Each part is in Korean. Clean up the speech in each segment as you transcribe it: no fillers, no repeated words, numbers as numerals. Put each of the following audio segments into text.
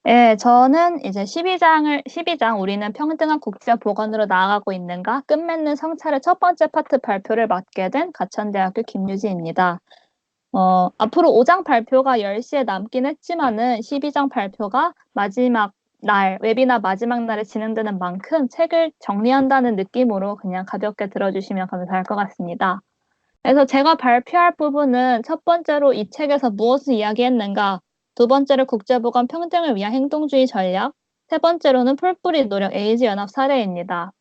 예, 저는 이제 12장 우리는 평등한 국제보건으로 나아가고 있는가 끝맺는 성찰의 첫 번째 파트 발표를 맡게 된 가천대학교 김유지입니다. 앞으로 5장 발표가 10시에 남긴 했지만은 12장 발표가 마지막 날, 웨비나 마지막 날에 진행되는 만큼 책을 정리한다는 느낌으로 그냥 가볍게 들어주시면 감사할 것 같습니다. 그래서 제가 발표할 부분은 첫 번째로 이 책에서 무엇을 이야기했는가, 두 번째로 국제보건 평등을 위한 행동주의 전략, 세 번째로는 풀뿌리 노력 에이즈 연합 사례입니다.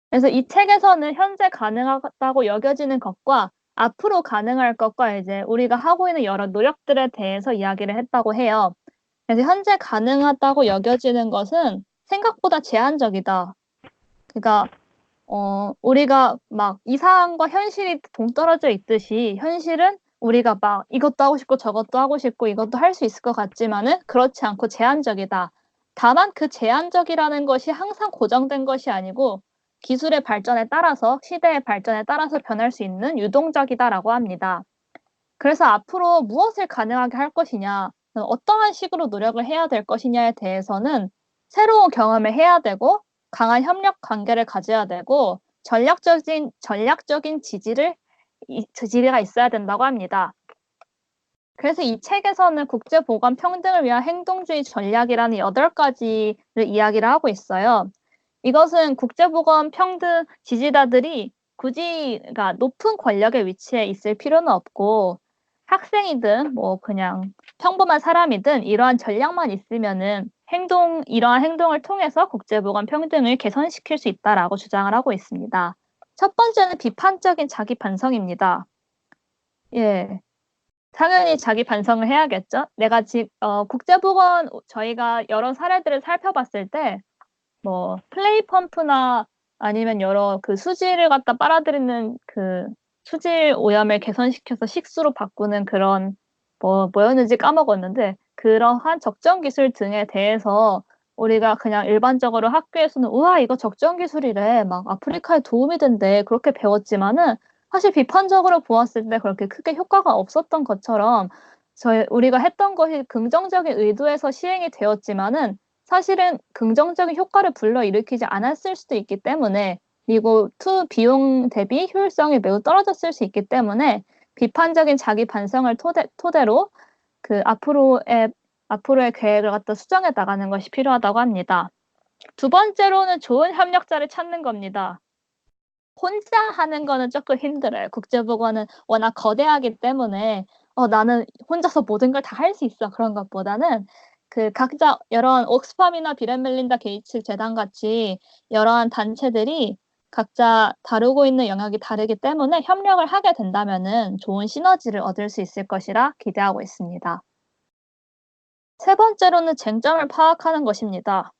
그래서 이 책에서는 현재 가능하다고 여겨지는 것과 앞으로 가능할 것과 이제 우리가 하고 있는 여러 노력들에 대해서 이야기를 했다고 해요. 그래서 현재 가능하다고 여겨지는 것은 생각보다 제한적이다. 그러니까 우리가 막 이상과 현실이 동떨어져 있듯이 현실은 우리가 막 이것도 하고 싶고 저것도 하고 싶고 이것도 할 수 있을 것 같지만은 그렇지 않고 제한적이다. 다만 그 제한적이라는 것이 항상 고정된 것이 아니고 기술의 발전에 따라서 시대의 발전에 따라서 변할 수 있는 유동적이다라고 합니다. 그래서 앞으로 무엇을 가능하게 할 것이냐, 어떠한 식으로 노력을 해야 될 것이냐에 대해서는 새로운 경험을 해야 되고 강한 협력 관계를 가져야 되고 전략적인 지지가 있어야 된다고 합니다. 그래서 이 책에서는 국제보건 평등을 위한 행동주의 전략이라는 8가지를 이야기를 하고 있어요. 이것은 국제보건 평등 지지자들이 굳이 그러니까 높은 권력의 위치에 있을 필요는 없고 학생이든 뭐 그냥 평범한 사람이든 이러한 전략만 있으면은 이러한 행동을 통해서 국제보건 평등을 개선시킬 수 있다라고 주장을 하고 있습니다. 첫 번째는 비판적인 자기 반성입니다. 예. 당연히 자기 반성을 해야겠죠. 내가 국제보건 저희가 여러 사례들을 살펴봤을 때 뭐 플레이 펌프나 아니면 여러 그 수지를 갖다 빨아들이는 그 수질 오염을 개선시켜서 식수로 바꾸는 그런 뭐였는지 까먹었는데 그러한 적정 기술 등에 대해서 우리가 그냥 일반적으로 학교에서는 우와 이거 적정 기술이래 막 아프리카에 도움이 된대 그렇게 배웠지만은 사실 비판적으로 보았을 때 그렇게 크게 효과가 없었던 것처럼 우리가 했던 것이 긍정적인 의도에서 시행이 되었지만은 사실은 긍정적인 효과를 불러일으키지 않았을 수도 있기 때문에 그리고 비용 대비 효율성이 매우 떨어졌을 수 있기 때문에 비판적인 자기 반성을 토대로 그 앞으로의 계획을 갖다 수정해 나가는 것이 필요하다고 합니다. 두 번째로는 좋은 협력자를 찾는 겁니다. 혼자 하는 거는 조금 힘들어요. 국제보건은 워낙 거대하기 때문에 나는 혼자서 모든 걸 다 할 수 있어 그런 것보다는 그 각자 여러 옥스팜이나 비앤멜린다 게이츠 재단 같이 여러한 단체들이 각자 다루고 있는 영역이 다르기 때문에 협력을 하게 된다면은 좋은 시너지를 얻을 수 있을 것이라 기대하고 있습니다. 세 번째로는 쟁점을 파악하는 것입니다.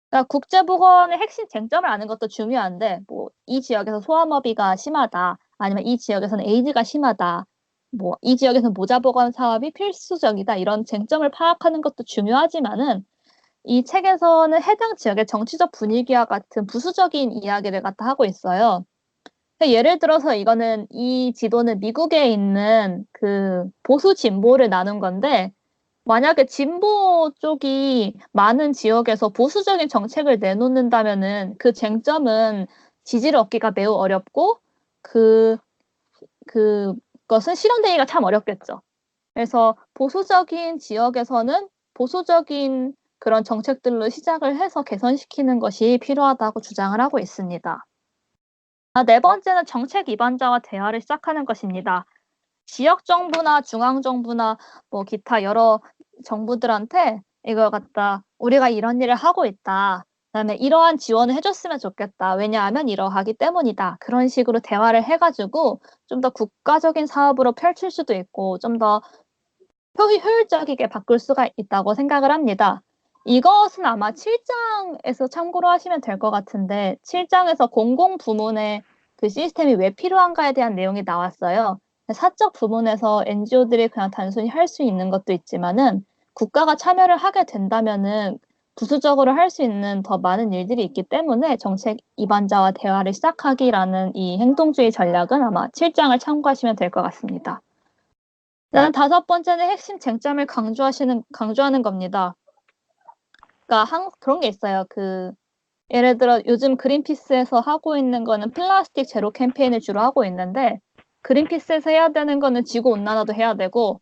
그러니까 국제보건의 핵심 쟁점을 아는 것도 중요한데 뭐 이 지역에서 소아마비가 심하다. 아니면 이 지역에서는 에이즈가 심하다. 뭐 이 지역에서는 모자보건 사업이 필수적이다. 이런 쟁점을 파악하는 것도 중요하지만은 이 책에서는 해당 지역의 정치적 분위기와 같은 부수적인 이야기를 갖다 하고 있어요. 그러니까 예를 들어서 이 지도는 미국에 있는 그 보수 진보를 나눈 건데 만약에 진보 쪽이 많은 지역에서 보수적인 정책을 내놓는다면은 그 쟁점은 지지를 얻기가 매우 어렵고 그것은 실현되기가 참 어렵겠죠. 그래서 보수적인 지역에서는 보수적인 그런 정책들로 시작을 해서 개선시키는 것이 필요하다고 주장을 하고 있습니다. 네 번째는 정책 기반자와 대화를 시작하는 것입니다. 지역 정부나 중앙 정부나 뭐 기타 여러 정부들한테 이걸 갖다 우리가 이런 일을 하고 있다. 그다음에 이러한 지원을 해줬으면 좋겠다. 왜냐하면 이러하기 때문이다. 그런 식으로 대화를 해가지고 좀 더 국가적인 사업으로 펼칠 수도 있고 좀 더 효율적이게 바꿀 수가 있다고 생각을 합니다. 이것은 아마 7장에서 참고로 하시면 될 것 같은데 7장에서 공공부문의 그 시스템이 왜 필요한가에 대한 내용이 나왔어요. 사적 부문에서 NGO들이 그냥 단순히 할 수 있는 것도 있지만은 국가가 참여를 하게 된다면은 부수적으로 할 수 있는 더 많은 일들이 있기 때문에 정책 입안자와 대화를 시작하기라는 이 행동주의 전략은 아마 7장을 참고하시면 될 것 같습니다. 다섯 번째는 핵심 쟁점을 강조하는 겁니다. 그러니까 그런 게 있어요. 예를 들어 요즘 그린피스에서 하고 있는 거는 플라스틱 제로 캠페인을 주로 하고 있는데, 그린피스에서 해야 되는 거는 지구 온난화도 해야 되고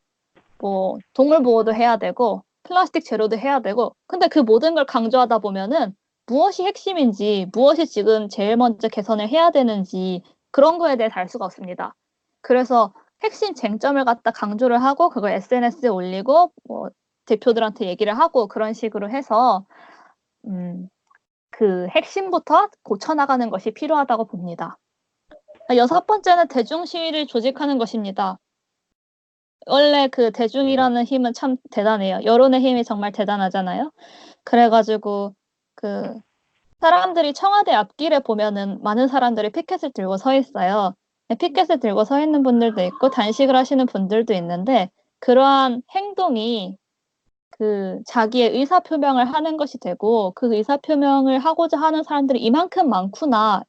뭐 동물 보호도 해야 되고 플라스틱 제로도 해야 되고, 근데 그 모든 걸 강조하다 보면은 무엇이 핵심인지, 무엇이 지금 제일 먼저 개선을 해야 되는지 그런 거에 대해 알 수가 없습니다. 그래서 핵심 쟁점을 갖다 강조를 하고 그걸 SNS에 올리고 뭐 대표들한테 얘기를 하고 그런 식으로 해서 그 핵심부터 고쳐나가는 것이 필요하다고 봅니다. 6번째는 대중 시위를 조직하는 것입니다. 원래 그 대중이라는 힘은 참 대단해요. 여론의 힘이 정말 대단하잖아요. 그래 가지고 그 사람들이 청와대 앞길에 보면은 많은 사람들이 피켓을 들고 서 있어요. 피켓을 들고 서 있는 분들도 있고 단식을 하시는 분들도 있는데, 그러한 행동이 자기의 의사 표명을 하는 것이 되고, 그 의사 표명을 하고자 하는 사람들이 이만큼 많구나,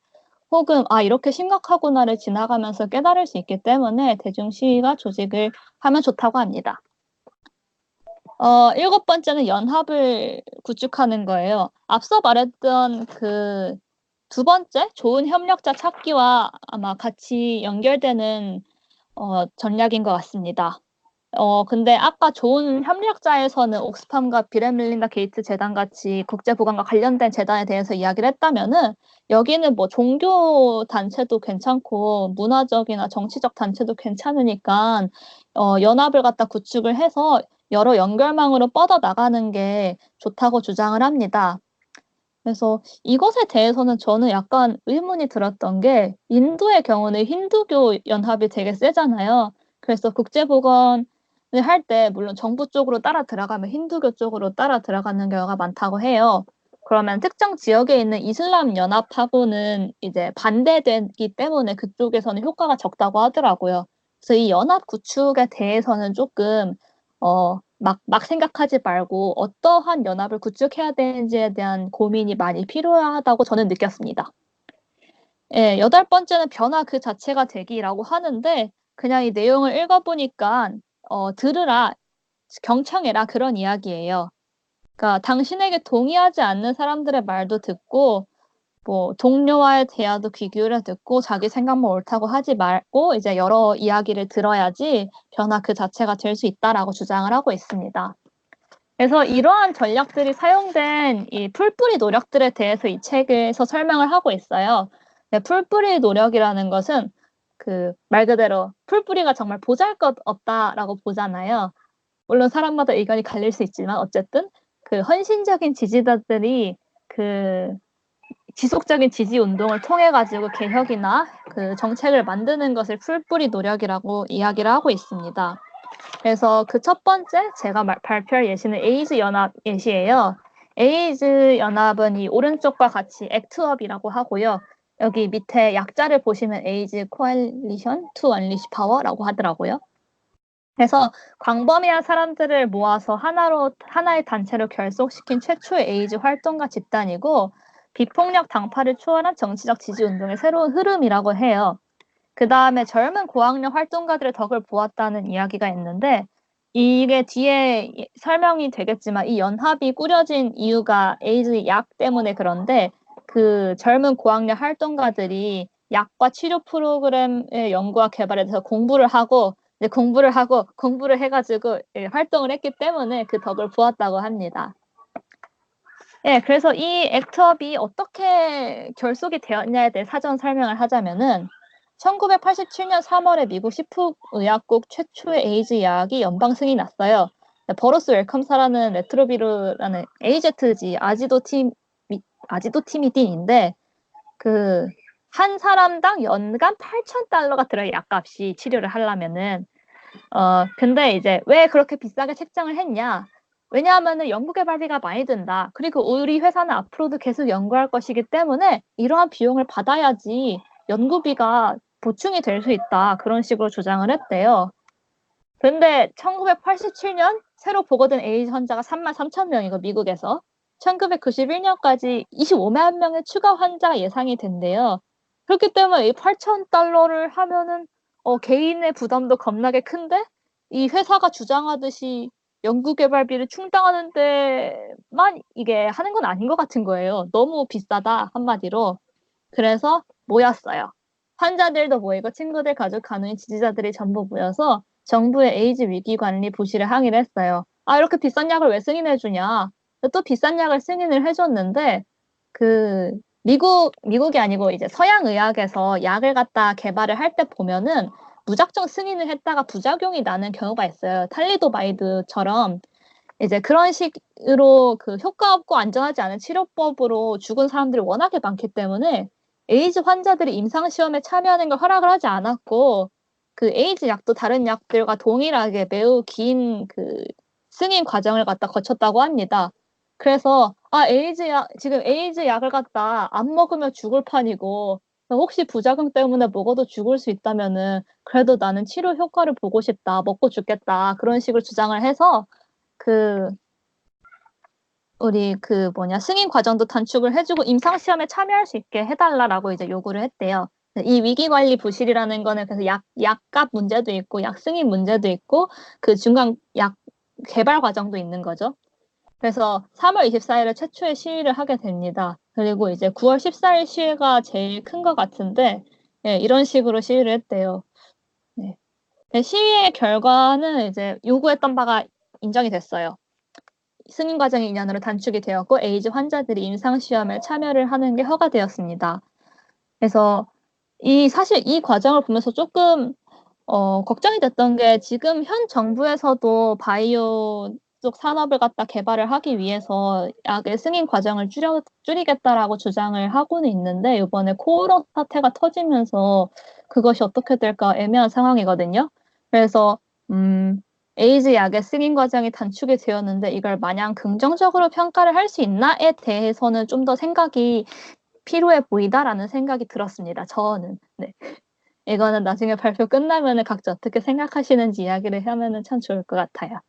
혹은 '아 이렇게 심각하구나.'를 지나가면서 깨달을 수 있기 때문에 대중 시위가 조직을 하면 좋다고 합니다. 7번째는 연합을 구축하는 거예요. 앞서 말했던 두 번째 좋은 협력자 찾기와 아마 같이 연결되는 전략인 것 같습니다. 근데 아까 좋은 협력자에서는 옥스팜과 빌 앤 멜린다 게이츠 재단 같이 국제 보건과 관련된 재단에 대해서 이야기를 했다면은, 여기는 뭐 종교 단체도 괜찮고 문화적이나 정치적 단체도 괜찮으니까 연합을 갖다 구축을 해서 여러 연결망으로 뻗어 나가는 게 좋다고 주장을 합니다. 그래서 이것에 대해서는 저는 약간 의문이 들었던 게, 인도의 경우는 힌두교 연합이 되게 세잖아요. 그래서 국제 보건을 할 때 물론 정부 쪽으로 따라 들어가면 힌두교 쪽으로 따라 들어가는 경우가 많다고 해요. 그러면 특정 지역에 있는 이슬람 연합하고는 이제 반대되기 때문에 그쪽에서는 효과가 적다고 하더라고요. 그래서 이 연합 구축에 대해서는 조금 막 생각하지 말고 어떠한 연합을 구축해야 되는지에 대한 고민이 많이 필요하다고 저는 느꼈습니다. 예. 8번째는 변화 그 자체가 되기라고 하는데, 그냥 이 내용을 읽어 보니까 "들으라. 경청해라." 그런 이야기예요. 그러니까 당신에게 동의하지 않는 사람들의 말도 듣고, 뭐 동료와의 대화도 귀 기울여 듣고 자기 생각만 옳다고 하지 말고 이제 여러 이야기를 들어야지 변화 그 자체가 될 수 있다라고 주장을 하고 있습니다. 그래서 이러한 전략들이 사용된 이 풀뿌리 노력들에 대해서 이 책에서 설명을 하고 있어요. 네, 풀뿌리 노력이라는 것은 말 그대로 풀뿌리가 정말 보잘것없다라고 보잖아요. 물론 사람마다 의견이 갈릴 수 있지만 어쨌든 헌신적인 지지자들이 지속적인 지지 운동을 통해 가지고 개혁이나 정책을 만드는 것을 풀뿌리 노력이라고 이야기를 하고 있습니다. 그래서 첫 번째 제가 발표할 예시는 에이즈 연합 예시예요. 에이즈 연합은 이 오른쪽과 같이 액트업이라고 하고요. 여기 밑에 약자를 보시면 에이즈 코알리션 투 언리시 파워라고 하더라고요. 그래서 광범위한 사람들을 모아서 하나의 단체로 결속시킨 최초의 에이즈 활동가 집단이고, 비폭력 당파를 초월한 정치적 지지 운동의 새로운 흐름이라고 해요. 그다음에 젊은 고학력 활동가들의 덕을 보았다는 이야기가 있는데, 이게 뒤에 설명이 되겠지만 이 연합이 꾸려진 이유가 에이즈 약 때문에 그런데, 젊은 고학력 활동가들이 약과 치료 프로그램의 연구와 개발에 대해서 공부를 해 가지고 활동을 했기 때문에 그 덕을 보았다고 합니다. 예. 그래서 이 액트업이 어떻게 결속이 되었냐에 대해 사전 설명을 하자면은, 1987년 3월에 미국 식품의약국 최초의 에이즈 약이 연방 승인이 났어요. 버러스 웰컴사라는 레트로비루라는 AZG 아지도티미딘인데, 한 사람당 연간 $8,000가 들어요, 약값이, 치료를 하려면은. 근데 이제 왜 그렇게 비싸게 책정을 했냐? 왜냐하면은 연구개발비가 많이 든다. 그리고 우리 회사는 앞으로도 계속 연구할 것이기 때문에 이러한 비용을 받아야지 연구비가 보충이 될 수 있다. 그런 식으로 주장을 했대요. 근데 1987년 새로 보고된 에이즈 환자가 33,000명이고 미국에서 1991년까지 25만 명의 추가 환자가 예상이 된대요. 그렇기 때문에 이 $8,000를 하면은 개인의 부담도 겁나게 큰데, 이 회사가 주장하듯이 연구개발비를 충당하는 데만 이게 하는 건 아닌 것 같은 거예요. 너무 비싸다, 한마디로. 그래서 모였어요. 환자들도 모이고 친구들, 가족, 간호인, 지지자들이 전부 모여서 정부의 에이즈 위기 관리 부실에 항의를 했어요. 아, 이렇게 비싼 약을 왜 승인해주냐. 또 비싼 약을 승인을 해줬는데, 미국이 아니고 이제 서양 의학에서 약을 갖다 개발을 할 때 보면은 무작정 승인을 했다가 부작용이 나는 경우가 있어요. 탈리도마이드처럼 이제 그런 식으로 그 효과 없고 안전하지 않은 치료법으로 죽은 사람들이 워낙에 많기 때문에 에이즈 환자들이 임상시험에 참여하는 걸 허락을 하지 않았고, 그 에이즈 약도 다른 약들과 동일하게 매우 긴 그 승인 과정을 갖다 거쳤다고 합니다. 그래서 지금 에이즈 약을 갖다 안 먹으면 죽을 판이고, 혹시 부작용 때문에 먹어도 죽을 수 있다면은 그래도 나는 치료 효과를 보고 싶다, 먹고 죽겠다, 그런 식으로 주장을 해서 우리 승인 과정도 단축을 해주고 임상시험에 참여할 수 있게 해달라라고 이제 요구를 했대요. 이 위기관리 부실이라는 거는 그래서 약값 문제도 있고, 약 승인 문제도 있고, 그 중간 약 개발 과정도 있는 거죠. 그래서 3월 24일에 최초의 시위를 하게 됩니다. 그리고 이제 9월 14일 시위가 제일 큰 것 같은데, 예, 이런 식으로 시위를 했대요. 네. 시위의 결과는 이제 요구했던 바가 인정이 됐어요. 승인 과정이 2년으로 단축이 되었고, 에이즈 환자들이 임상시험에 참여를 하는 게 허가되었습니다. 그래서 사실 이 과정을 보면서 조금 걱정이 됐던 게, 지금 현 정부에서도 바이오 쪽 산업을 갖다 개발을 하기 위해서 약의 승인 과정을 줄이겠다라고 주장을 하고는 있는데, 이번에 코로나 사태가 터지면서 그것이 어떻게 될까 애매한 상황이거든요. 그래서 에이즈 약의 승인 과정이 단축이 되었는데 이걸 마냥 긍정적으로 평가를 할 수 있나에 대해서는 좀 더 생각이 필요해 보이다라는 생각이 들었습니다. 저는. 네. 이거는 나중에 발표 끝나면은 각자 어떻게 생각하시는지 이야기를 하면은 참 좋을 것 같아요.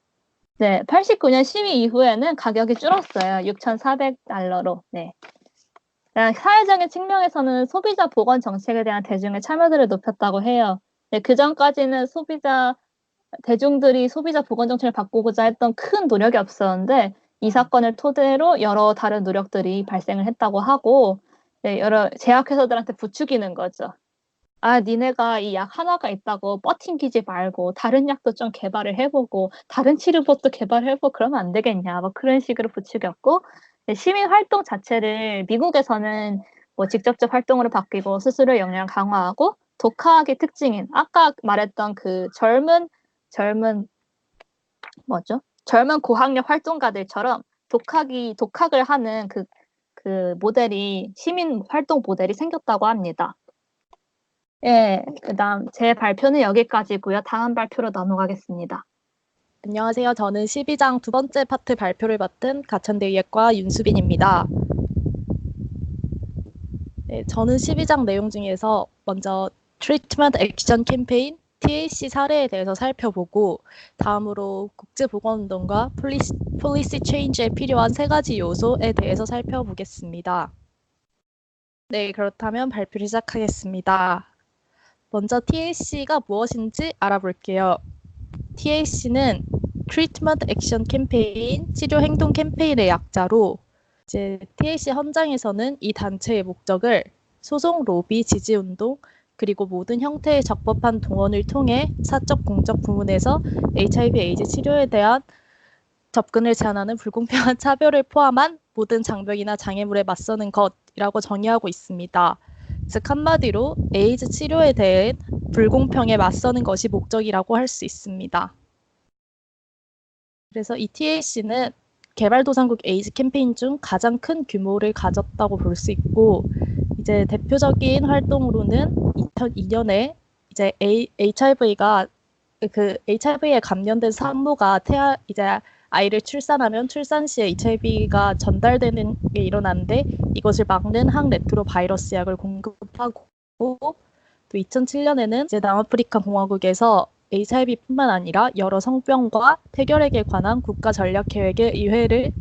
네, 89년 시위 이후에는 가격이 줄었어요. $6,400로. 네. 사회적인 측면에서는 소비자 보건 정책에 대한 대중의 참여도를 높였다고 해요. 네, 그 전까지는 대중들이 소비자 보건 정책을 바꾸고자 했던 큰 노력이 없었는데, 이 사건을 토대로 여러 다른 노력들이 발생을 했다고 하고, 네, 여러 제약회사들한테 부추기는 거죠. 니네가 이 약 하나가 있다고 뻗팅기지 말고 다른 약도 좀 개발을 해보고 다른 치료법도 개발해보고 그러면 안 되겠냐, 뭐 그런 식으로 부추겼고, 네, 시민 활동 자체를 미국에서는 뭐 직접적 활동으로 바뀌고 스스로의 역량을 강화하고, 독학의 특징인 아까 말했던 그 젊은 고학력 활동가들처럼 독학을 하는 그 모델이, 시민 활동 모델이 생겼다고 합니다. 예, 그다음 제 발표는 여기까지고요. 다음 발표로 넘어가겠습니다. 안녕하세요. 저는 12장 두 번째 파트 발표를 맡은 가천대의학과 윤수빈입니다. 네, 저는 12장 내용 중에서 먼저 트리트먼트 액션 캠페인 TAC 사례에 대해서 살펴보고, 다음으로 국제보건운동과 폴리시 체인지에 필요한 세 가지 요소에 대해서 살펴보겠습니다. 네, 그렇다면 발표를 시작하겠습니다. 먼저 TAC가 무엇인지 알아볼게요. TAC는 Treatment Action Campaign, 치료 행동 캠페인의 약자로, 이제 TAC 현장에서는 이 단체의 목적을 소송, 로비, 지지 운동, 그리고 모든 형태의 적법한 동원을 통해 사적, 공적 부문에서 HIV 에이즈 치료에 대한 접근을 제한하는 불공평한 차별을 포함한 모든 장벽이나 장애물에 맞서는 것이라고 정의하고 있습니다. 즉 한마디로 에이즈 치료에 대해 불공평에 맞서는 것이 목적이라고 할 수 있습니다. 그래서 이 TAC는 개발도상국 에이즈 캠페인 중 가장 큰 규모를 가졌다고 볼 수 있고, 이제 대표적인 활동으로는 2002년에 이제 HIV에 감염된 산모가 이제 아이를 출산하면 출산 시에 HIV가 전달되는 게 일어나는데, 이것을 막는 항레트로 바이러스 약을 공급하고, 또 2007년에는 이제 남아프리카 공화국에서 HIV뿐만 아니라 여러 성병과 폐결핵에 관한 국가 전략 계획이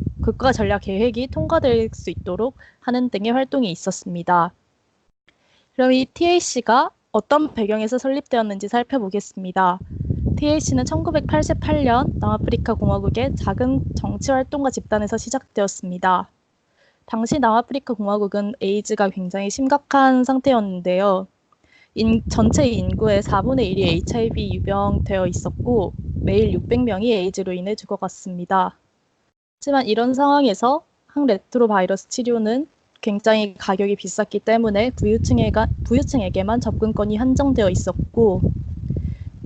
통과될 수 있도록 하는 등의 활동이 있었습니다. 그럼 이 TAC가 어떤 배경에서 설립되었는지 살펴보겠습니다. TAC는 1988년 남아프리카 공화국의 작은 정치활동가 집단에서 시작되었습니다. 당시 남아프리카 공화국은 에이즈가 굉장히 심각한 상태였는데요. 전체 인구의 4분의 1이 HIV 유병되어 있었고 매일 600명이 에이즈로 인해 죽어갔습니다. 하지만 이런 상황에서 항레트로바이러스 치료는 굉장히 가격이 비쌌기 때문에 부유층에게만 접근권이 한정되어 있었고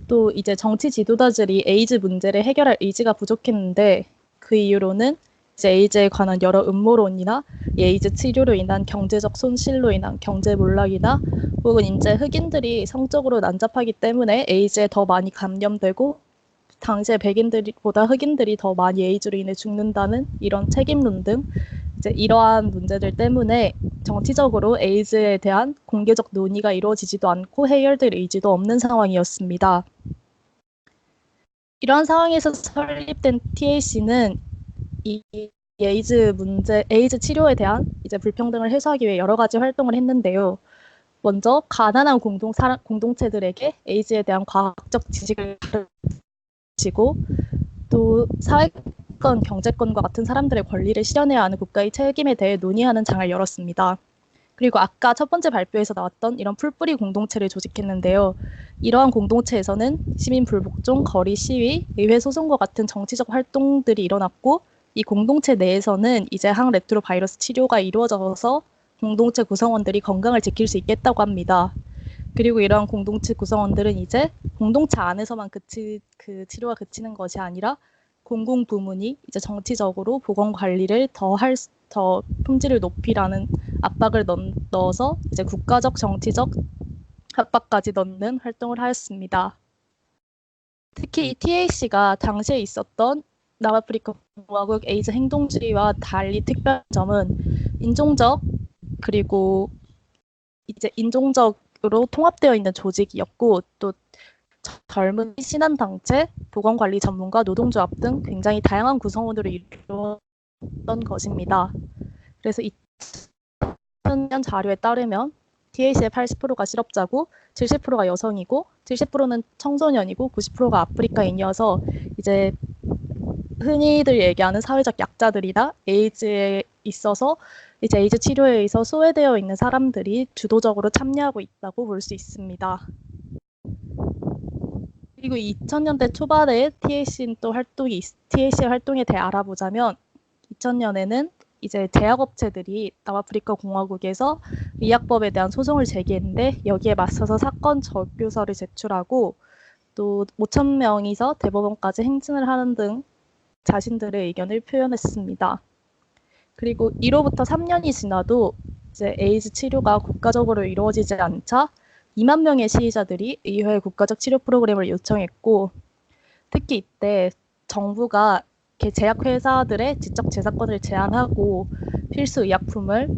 또 이제 정치 지도자들이 에이즈 문제를 해결할 의지가 부족했는데 그 이유로는 이제 에이즈에 관한 여러 음모론이나 에이즈 치료로 인한 경제적 손실로 인한 경제 몰락이나 혹은 이제 흑인들이 성적으로 난잡하기 때문에 에이즈에 더 많이 감염되고 당시에 백인들보다 흑인들이 더 많이 에이즈로 인해 죽는다는 이런 책임론 등 이제 이러한 문제들 때문에 정치적으로 에이즈에 대한 공개적 논의가 이루어지지도 않고 해결될 의지도 없는 상황이었습니다. 이러한 상황에서 설립된 TAC는 이 에이즈 치료에 대한 이제 불평등을 해소하기 위해 여러 가지 활동을 했는데요. 먼저 가난한 공동체들에게 에이즈에 대한 과학적 지식을 가르치고 또 사회권, 경제권과 같은 사람들의 권리를 실현해야 하는 국가의 책임에 대해 논의하는 장을 열었습니다. 그리고 아까 첫 번째 발표에서 나왔던 이런 풀뿌리 공동체를 조직했는데요. 이러한 공동체에서는 시민 불복종, 거리 시위, 의회 소송과 같은 정치적 활동들이 일어났고 이 공동체 내에서는 이제 항레트로바이러스 치료가 이루어져서 공동체 구성원들이 건강을 지킬 수 있겠다고 합니다. 그리고 이러한 공동체 구성원들은 이제 공동체 안에서만 그 치료가 그치는 것이 아니라 공공 부문이 이제 정치적으로 보건 관리를 더 품질을 높이라는 압박을 넣어서 이제 국가적 정치적 압박까지 넣는 활동을 하였습니다. 특히 이 TAC가 당시에 있었던 남아프리카 공화국 에이즈 행동주의와 달리 특별한 점은 인종적 그리고 이제 인종적으로 통합되어 있는 조직이었고 또 젊은 신한단체, 보건관리 전문가, 노동조합 등 굉장히 다양한 구성원으로 이루어졌던 것입니다. 그래서 2000년 자료에 따르면 TAC의 80%가 실업자고 70%가 여성이고 70%는 청소년이고 90%가 아프리카인이어서 이제 흔히들 얘기하는 사회적 약자들이나 에이즈에 있어서 이제 에이즈 치료에 의해서 소외되어 있는 사람들이 주도적으로 참여하고 있다고 볼 수 있습니다. 그리고 2000년대 초반에 TAC의 활동에 대해 알아보자면 2000년에는 이제 제약업체들이 남아프리카 공화국에서 의약법에 대한 소송을 제기했는데 여기에 맞서서 사건 적교서를 제출하고 또 5,000명이서 대법원까지 행진을 하는 등 자신들의 의견을 표현했습니다. 그리고 이로부터 3년이 지나도 이제 에이즈 치료가 국가적으로 이루어지지 않자 2만 명의 시위자들이 의회에 국가적 치료 프로그램을 요청했고 특히 이때 정부가 제약회사들의 지적 재산권을 제한하고 필수 의약품을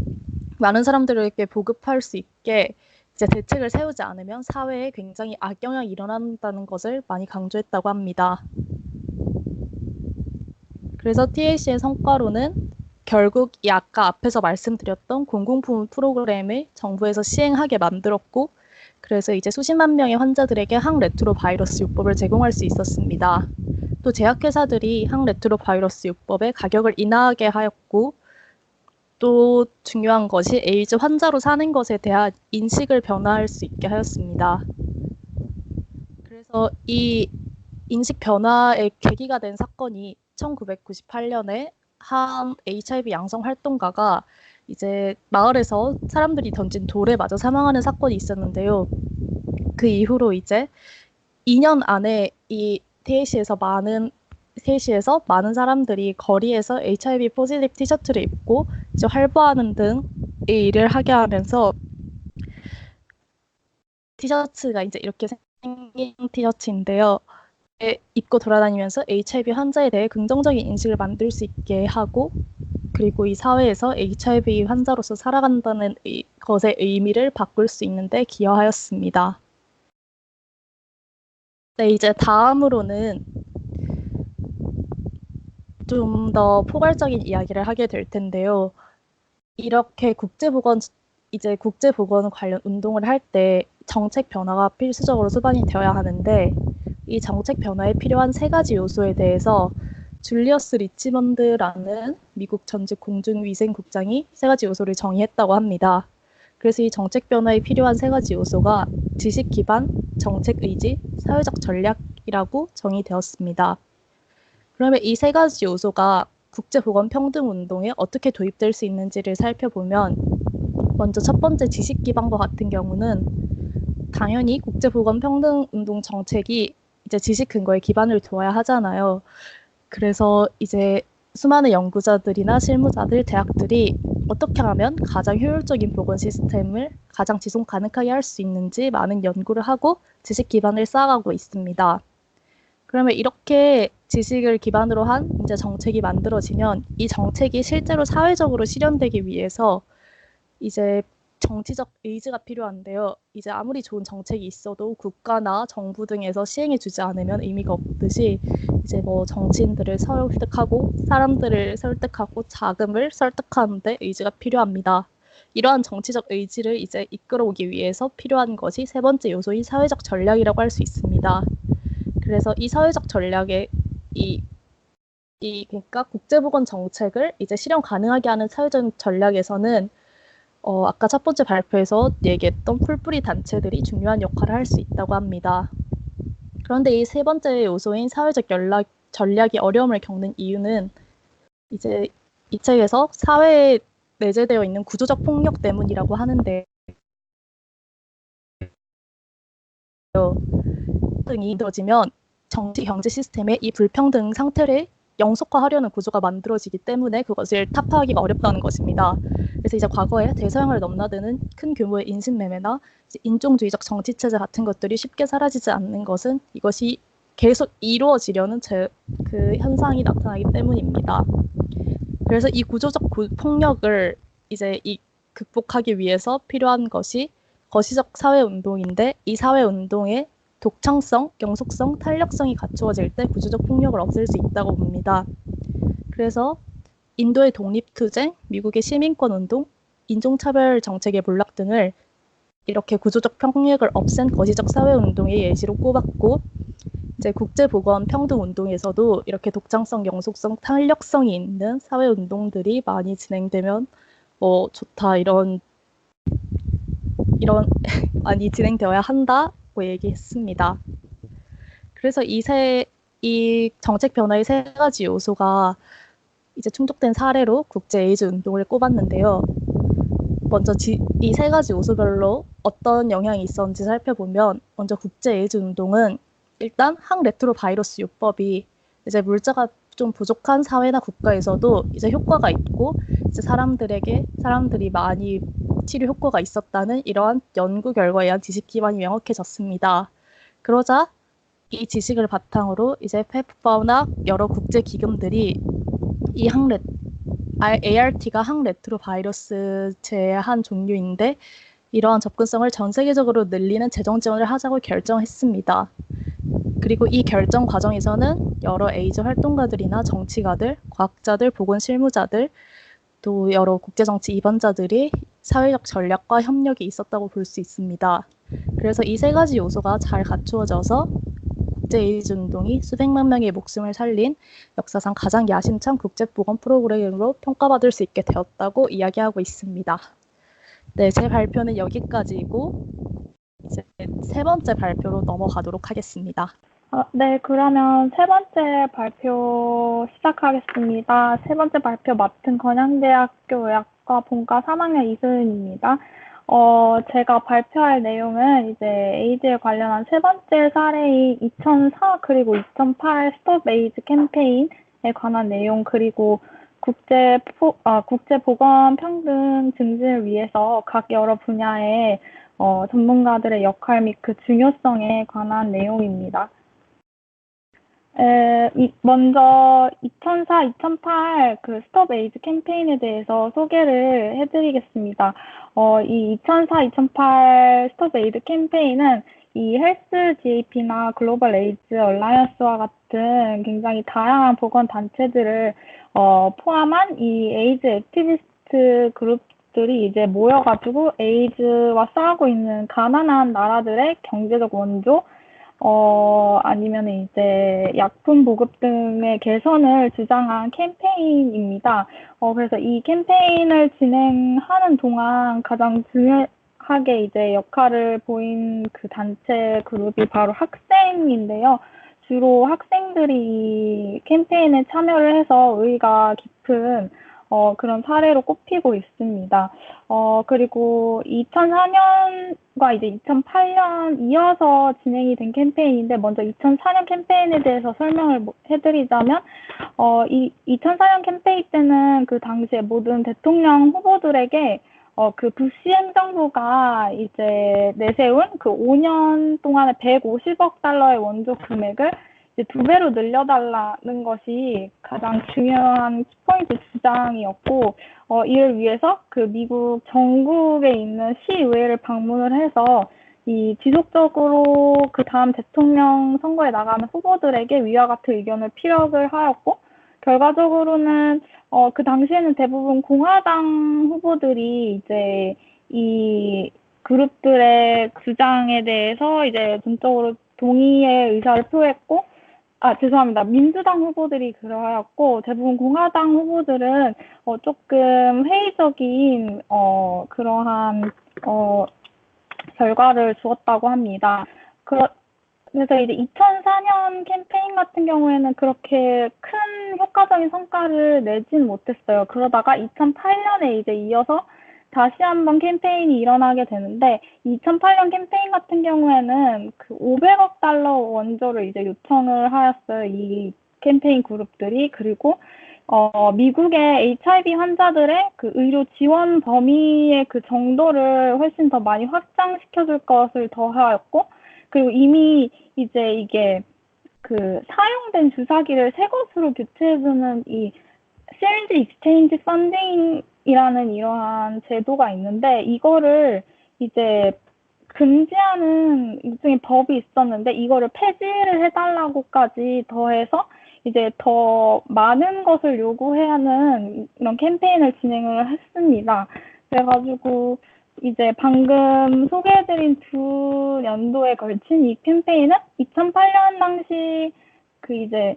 많은 사람들에게 보급할 수 있게 이제 대책을 세우지 않으면 사회에 굉장히 악영향이 일어난다는 것을 많이 강조했다고 합니다. 그래서 TAC의 성과로는 결국 이 아까 앞에서 말씀드렸던 공공부문 프로그램을 정부에서 시행하게 만들었고 그래서 이제 수십만 명의 환자들에게 항레트로바이러스 요법을 제공할 수 있었습니다. 또 제약회사들이 항레트로바이러스 요법의 가격을 인하하게 하였고 또 중요한 것이 에이즈 환자로 사는 것에 대한 인식을 변화할 수 있게 하였습니다. 그래서 이 인식 변화의 계기가 된 사건이 1998년에 한 HIV 양성 활동가가 이제 마을에서 사람들이 던진 돌에 맞아 사망하는 사건이 있었는데요. 그 이후로 이제 2년 안에 이 TAC에서 많은 사람들이 거리에서 HIV 포지티브 티셔츠를 입고 이제 활보하는 등의 일을 하게 하면서 티셔츠가 이제 이렇게 생긴 티셔츠인데요. 입고 돌아다니면서 HIV 환자에 대해 긍정적인 인식을 만들 수 있게 하고 그리고 이 사회에서 HIV 환자로서 살아간다는 것의 의미를 바꿀 수 있는데 기여하였습니다. 네, 이제 다음으로는 좀 더 포괄적인 이야기를 하게 될 텐데요. 이렇게 국제보건 관련 운동을 할 때 정책 변화가 필수적으로 수반이 되어야 하는데 이 정책 변화에 필요한 세 가지 요소에 대해서 줄리어스 리치먼드라는 미국 전직 공중위생국장이 세 가지 요소를 정의했다고 합니다. 그래서 이 정책 변화에 필요한 세 가지 요소가 지식 기반, 정책 의지, 사회적 전략이라고 정의되었습니다. 그러면 이 세 가지 요소가 국제보건평등운동에 어떻게 도입될 수 있는지를 살펴보면 먼저 첫 번째 지식 기반과 같은 경우는 당연히 국제보건평등운동 정책이 이제 지식 근거에 기반을 두어야 하잖아요. 그래서 이제 수많은 연구자들이나 실무자들, 대학들이 어떻게 하면 가장 효율적인 보건 시스템을 가장 지속 가능하게 할 수 있는지 많은 연구를 하고 지식 기반을 쌓아가고 있습니다. 그러면 이렇게 지식을 기반으로 한 이제 정책이 만들어지면 이 정책이 실제로 사회적으로 실현되기 위해서 이제 정치적 의지가 필요한데요. 이제 아무리 좋은 정책이 있어도 국가나 정부 등에서 시행해주지 않으면 의미가 없듯이 이제 뭐 정치인들을 설득하고 사람들을 설득하고 자금을 설득하는데 의지가 필요합니다. 이러한 정치적 의지를 이제 이끌어오기 위해서 필요한 것이 세 번째 요소인 사회적 전략이라고 할 수 있습니다. 그래서 이 사회적 전략의 그러니까 국제보건 정책을 이제 실현 가능하게 하는 사회적 전략에서는 아까 첫 번째 발표에서 얘기했던 풀뿌리 단체들이 중요한 역할을 할 수 있다고 합니다. 그런데 이 세 번째 요소인 사회적 전략이 어려움을 겪는 이유는 이제 이 책에서 사회에 내재되어 있는 구조적 폭력 때문이라고 하는데 등이 이루어지면 정치 경제 시스템의 이 불평등 상태를 영속화하려는 구조가 만들어지기 때문에 그것을 타파하기가 어렵다는 것입니다. 그래서 이제 과거에 대서양을 넘나드는 큰 규모의 인신매매나 인종주의적 정치체제 같은 것들이 쉽게 사라지지 않는 것은 이것이 계속 이루어지려는 그 현상이 나타나기 때문입니다. 그래서 이 구조적 폭력을 이제 극복하기 위해서 필요한 것이 거시적 사회운동인데 이 사회운동의 독창성, 영속성, 탄력성이 갖추어질 때 구조적 폭력을 없앨 수 있다고 봅니다. 그래서 인도의 독립투쟁, 미국의 시민권운동, 인종차별 정책의 몰락 등을 이렇게 구조적 폭력을 없앤 거시적 사회운동의 예시로 꼽았고 이제 국제보건평등운동에서도 이렇게 독창성, 영속성, 탄력성이 있는 사회운동들이 많이 진행되면 좋다 이런 많이 진행되어야 한다고 얘기했습니다. 그래서 이 정책 변화의 세 가지 요소가 이제 충족된 사례로 국제 에이즈 운동을 꼽았는데요. 먼저 이 세 가지 요소별로 어떤 영향이 있었는지 살펴보면 먼저 국제 에이즈 운동은 일단 항레트로 바이러스 요법이 이제 물자가 좀 부족한 사회나 국가에서도 이제 효과가 있고 이제 사람들이 많이 치료 효과가 있었다는 이러한 연구 결과에 의한 지식 기반이 명확해졌습니다. 그러자 이 지식을 바탕으로 이제 페프파나 여러 국제 기금들이 이 ART가 항레트로 바이러스제의 한 종류인데 이러한 접근성을 전 세계적으로 늘리는 재정 지원을 하자고 결정했습니다. 그리고 이 결정 과정에서는 여러 에이즈 활동가들이나 정치가들, 과학자들, 보건 실무자들, 또 여러 국제정치 입원자들이 사회적 전략과 협력이 있었다고 볼 수 있습니다. 그래서 이 세 가지 요소가 잘 갖추어져서 국제 에이즈 운동이 수백만 명의 목숨을 살린 역사상 가장 야심찬 국제보건 프로그램으로 평가받을 수 있게 되었다고 이야기하고 있습니다. 네, 제 발표는 여기까지이고 이제 세 번째 발표로 넘어가도록 하겠습니다. 네, 그러면 세 번째 발표 시작하겠습니다. 세 번째 발표 맡은 건양대학교 의학과 본과 3학년 이소윤입니다. 제가 발표할 내용은 이제 에이즈에 관련한 세 번째 사례인 2004 그리고 2008 스톱 에이즈 캠페인에 관한 내용 그리고 국제보건 평등 증진을 위해서 각 여러 분야의 전문가들의 역할 및 그 중요성에 관한 내용입니다. 먼저 2004, 2008 그 스톱 에이즈 캠페인에 대해서 소개를 해드리겠습니다. 이 2004, 2008 스톱 에이즈 캠페인은 이 헬스 GAP나 글로벌 에이즈 얼라이언스와 같은 굉장히 다양한 보건 단체들을 포함한 이 에이즈 액티비스트 그룹들이 이제 모여가지고 에이즈와 싸우고 있는 가난한 나라들의 경제적 원조 아니면 이제 약품 보급 등의 개선을 주장한 캠페인입니다. 그래서 이 캠페인을 진행하는 동안 가장 중요하게 이제 역할을 보인 그 단체 그룹이 바로 학생인데요. 주로 학생들이 이 캠페인에 참여를 해서 의의가 깊은 그런 사례로 꼽히고 있습니다. 그리고 2004년과 이제 2008년 이어서 진행이 된 캠페인인데, 먼저 2004년 캠페인에 대해서 설명을 해드리자면, 이 2004년 캠페인 때는 그 당시에 모든 대통령 후보들에게 그 부시 행정부가 이제 내세운 그 5년 동안에 150억 달러의 원조 금액을 이제 2배로 늘려달라는 것이 가장 중요한 키포인트 주장이었고, 이를 위해서 그 미국 전국에 있는 시의회를 방문을 해서 이 지속적으로 그 다음 대통령 선거에 나가는 후보들에게 위와 같은 의견을 피력을 하였고, 결과적으로는 그 당시에는 대부분 공화당 후보들이 이제 이 그룹들의 주장에 대해서 이제 전적으로 동의의 의사를 표했고, 죄송합니다. 민주당 후보들이 그러하였고, 대부분 공화당 후보들은 조금 회의적인 그러한 결과를 주었다고 합니다. 그래서 이제 2004년 캠페인 같은 경우에는 그렇게 큰 효과적인 성과를 내진 못했어요. 그러다가 2008년에 이제 이어서 다시 한번 캠페인이 일어나게 되는데, 2008년 캠페인 같은 경우에는 그 500억 달러 원조를 이제 요청을 하였어요. 이 캠페인 그룹들이. 그리고 미국의 HIV 환자들의 그 의료 지원 범위의 그 정도를 훨씬 더 많이 확장시켜줄 것을 더하였고, 그리고 이미 이제 이게 그 사용된 주사기를 새 것으로 교체해주는 이 시리즈 익스체인지 펀딩이라는 이러한 제도가 있는데, 이거를 이제 금지하는 일종의 법이 있었는데, 이거를 폐지를 해달라고까지 더해서 이제 더 많은 것을 요구해야 하는 이런 캠페인을 진행을 했습니다. 그래가지고 이제 방금 소개해드린 두 연도에 걸친 이 캠페인은 2008년 당시 그 이제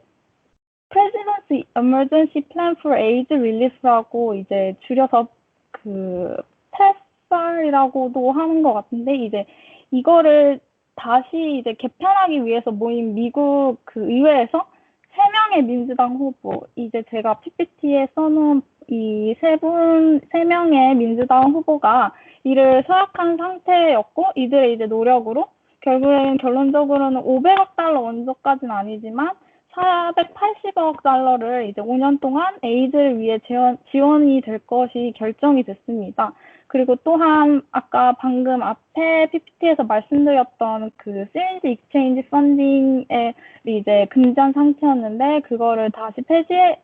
Presidency Emergency Plan for AIDS Relief라고 이제 줄여서 그 PEPFAR이라고도 하는 것 같은데, 이제 이거를 다시 이제 개편하기 위해서 모인 미국 그 의회에서 3명의 민주당 후보, 이제 제가 PPT에 써놓은 이 세 명의 민주당 후보가 이를 서약한 상태였고, 이들의 이제 노력으로 결국에는 결론적으로는 500억 달러 원조까지는 아니지만 480억 달러를 이제 5년 동안 에이즈를 위해 지원이 될 것이 결정이 됐습니다. 그리고 또한 아까 방금 앞에 PPT에서 말씀드렸던 그 시리즈 익스체인지 펀딩에 이제 금지한 상태였는데, 그거를 다시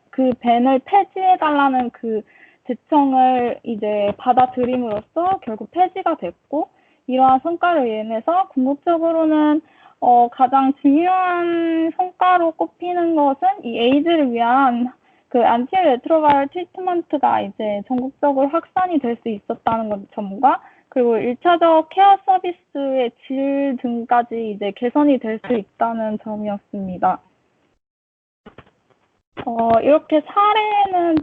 그 밴을 폐지해달라는 그 제청을 이제 받아들임으로써 결국 폐지가 됐고, 이러한 성과로 인해서 궁극적으로는 가장 중요한 성과로 꼽히는 것은 이 에이즈를 위한 그 안티레트로바이럴 트리트먼트가 이제 전국적으로 확산이 될 수 있었다는 점과, 그리고 1차적 케어 서비스의 질 등까지 이제 개선이 될 수 있다는 점이었습니다. 이렇게 사례는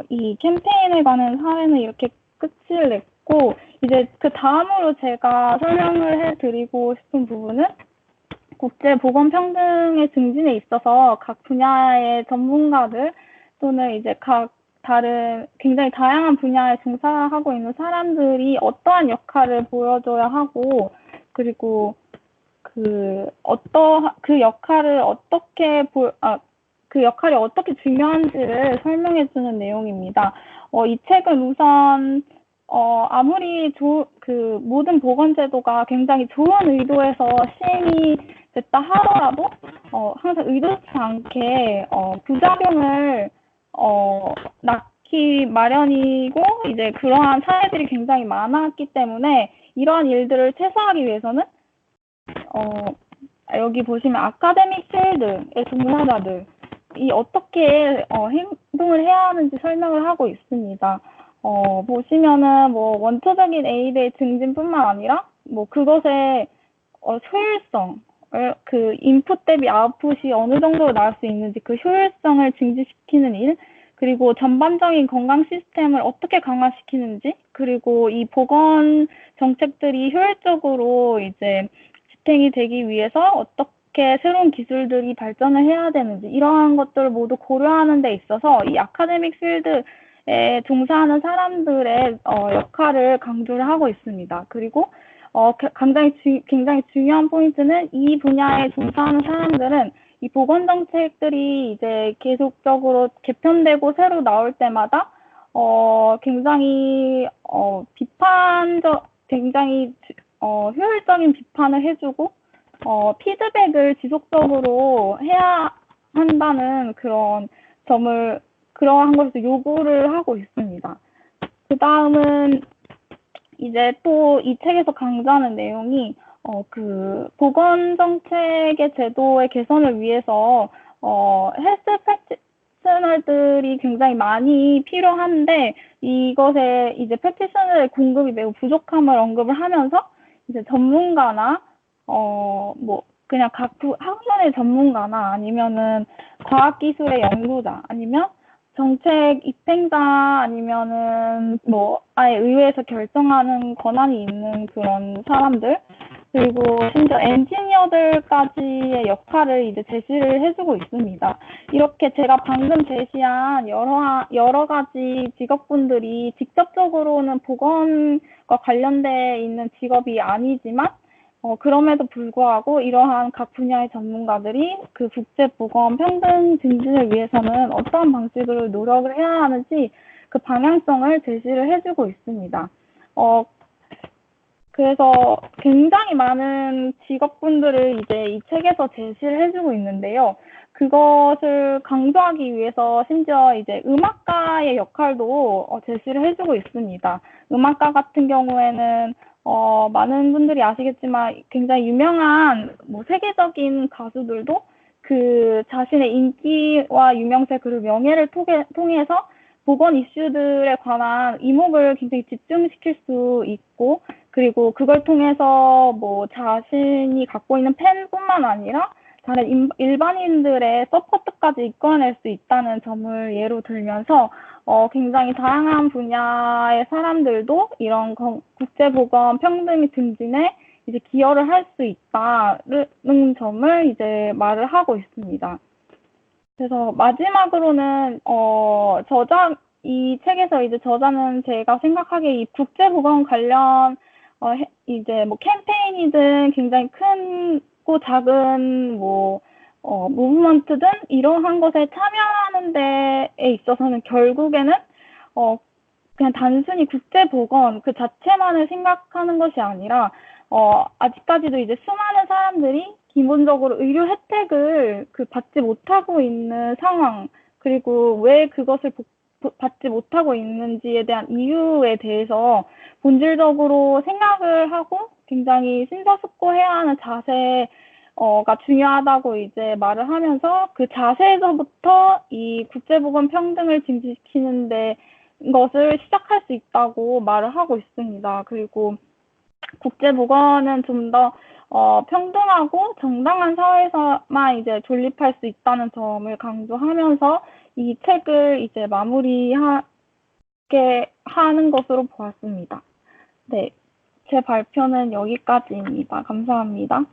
이 캠페인에 관한 사례는 이렇게 끝을 냈고, 이제 그 다음으로 제가 설명을 해드리고 싶은 부분은 국제 보건 평등의 증진에 있어서 각 분야의 전문가들 또는 이제 각 다른 굉장히 다양한 분야에 종사하고 있는 사람들이 어떠한 역할을 보여줘야 하고, 그리고 그 역할을 그 역할이 어떻게 중요한지를 설명해주는 내용입니다. 이 책은 우선 아무리 그 모든 보건제도가 굉장히 좋은 의도에서 시행이 됐다 하더라도 항상 의도치 않게 부작용을 낳기 마련이고, 이제 그러한 사례들이 굉장히 많았기 때문에 이러한 일들을 최소화하기 위해서는 여기 보시면 아카데믹 필드의 종사자들이 어떻게 행동을 해야 하는지 설명을 하고 있습니다. 보시면은 원초적인 에이드의 증진뿐만 아니라 그것의 효율성, 그 인풋 대비 아웃풋이 어느 정도로 나올 수 있는지 그 효율성을 증진시키는 일, 그리고 전반적인 건강 시스템을 어떻게 강화시키는지, 그리고 이 보건 정책들이 효율적으로 이제 집행이 되기 위해서 어떻게 새로운 기술들이 발전을 해야 되는지, 이러한 것들을 모두 고려하는 데 있어서 이 아카데믹 필드에 종사하는 사람들의 역할을 강조를 하고 있습니다. 그리고 굉장히 중요한 포인트는 이 분야에 종사하는 사람들은 이 보건 정책들이 이제 계속적으로 개편되고 새로 나올 때마다 굉장히 효율적인 비판을 해주고 피드백을 지속적으로 해야 한다는 그러한 것을 요구를 하고 있습니다. 그 다음은 이제 또 이 책에서 강조하는 내용이 그 보건 정책의 제도의 개선을 위해서 헬스 프랙티셔널들이 굉장히 많이 필요한데 이것에 이제 프랙티셔널의 공급이 매우 부족함을 언급을 하면서 이제 전문가나 뭐 그냥 각 학문의 전문가나 아니면은 과학기술의 연구자 아니면 정책 입행자 아니면은 뭐 아예 의회에서 결정하는 권한이 있는 그런 사람들, 그리고 심지어 엔지니어들까지의 역할을 이제 제시를 해주고 있습니다. 이렇게 제가 방금 제시한 여러 가지 직업군들이 직접적으로는 보건과 관련돼 있는 직업이 아니지만 그럼에도 불구하고 이러한 각 분야의 전문가들이 그 국제보건 평등 증진을 위해서는 어떠한 방식으로 노력을 해야 하는지 그 방향성을 제시를 해주고 있습니다. 그래서 굉장히 많은 직업군들을 이제 이 책에서 제시를 해주고 있는데요. 그것을 강조하기 위해서 심지어 이제 음악가의 역할도 제시를 해주고 있습니다. 음악가 같은 경우에는 많은 분들이 아시겠지만 굉장히 유명한 뭐 세계적인 가수들도 그 자신의 인기와 유명세 그리고 명예를 통해서 보건 이슈들에 관한 이목을 굉장히 집중시킬 수 있고, 그리고 그걸 통해서 뭐 자신이 갖고 있는 팬뿐만 아니라 다른 일반인들의 서포트까지 이끌어낼 수 있다는 점을 예로 들면서 굉장히 다양한 분야의 사람들도 이런 국제보건 평등 증진에 이제 기여를 할 수 있다는 점을 이제 말을 하고 있습니다. 그래서 마지막으로는 이 책에서 이제 저자는 제가 생각하기에 이 국제보건 관련 이제 뭐 캠페인이든 굉장히 크고 작은 뭐 무브먼트든 이러한 것에 참여하는 데에 있어서는 결국에는 그냥 단순히 국제보건 그 자체만을 생각하는 것이 아니라 아직까지도 이제 수많은 사람들이 기본적으로 의료 혜택을 받지 못하고 있는 상황, 그리고 왜 그것을 받지 못하고 있는지에 대한 이유에 대해서 본질적으로 생각을 하고 굉장히 심사숙고해야 하는 자세가 중요하다고 이제 말을 하면서 그 자세에서부터 이 국제보건 평등을 증진시키는데 것을 시작할 수 있다고 말을 하고 있습니다. 그리고 국제보건은 좀 더 평등하고 정당한 사회에서만 이제 존립할 수 있다는 점을 강조하면서 이 책을 이제 마무리하게 하는 것으로 보았습니다. 네, 제 발표는 여기까지입니다. 감사합니다.